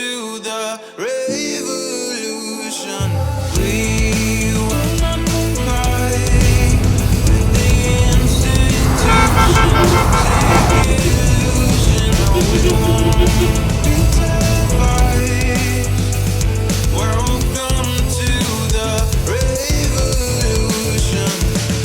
to the revolution. We will not comply with the institutions. Sick illusion, no, we won't be televised. Welcome to the revolution.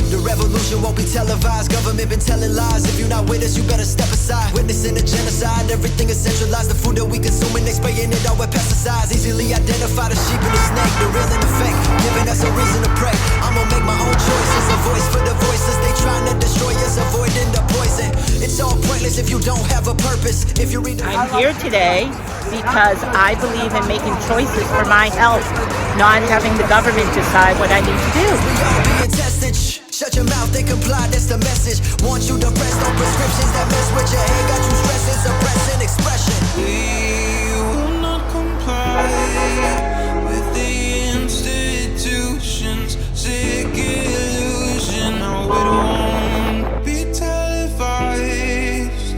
The revolution won't be televised. Government been telling lies. If you're not with us, you better step aside. Witnessing a genocide. Everything is centralized. The food that we consuming, they spraying it all with pesticides. Easily identify the sheep and the snake, the real and the fake, giving us a reason to pray. I'ma make my own choices. A voice for the voiceless. They trying to destroy us, avoiding the poison. It's all pointless if you don't have a purpose. If you read the I'm here today because I believe in making choices for my health, not having the government decide what I need to do. we all being tested. Shut your mouth, they comply, that's the message. Want you depressed on prescriptions that mess with your head. Got you stressing, suppressing expression. We will not comply with the institutions. Sick illusion, no, it won't be televised.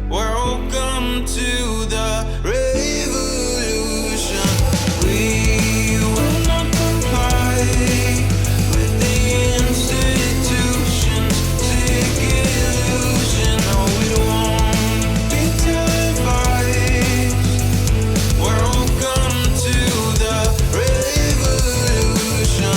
Welcome to the revolution. We will not comply with the institutions. Sick illusion, no, it won't be televised. Welcome to the revolution.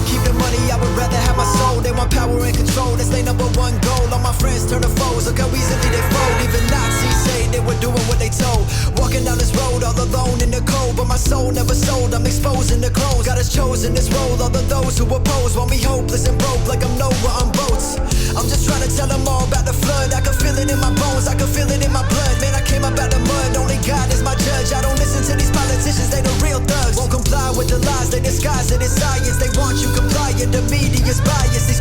Keep the money, I would rather have my soul. They want power and control, that's their number one goal. All my friends turn to foes, look how easily they fold. Even Nazis say they were doing what they told. Walking down this road all alone in the cold, but my soul never sold. I'm exposing the clothes. God has chosen this role. All of those who oppose want me hopeless and broke, like I'm Noah on boats. I'm just trying to tell them all about the flood. I can feel it in my bones, I can feel it in my blood. Man, I came up out the mud, only God is my judge. I don't listen to these politicians, they the real thugs. Won't comply with the lies, they disguise it as science. They want you compliant, the media's biased.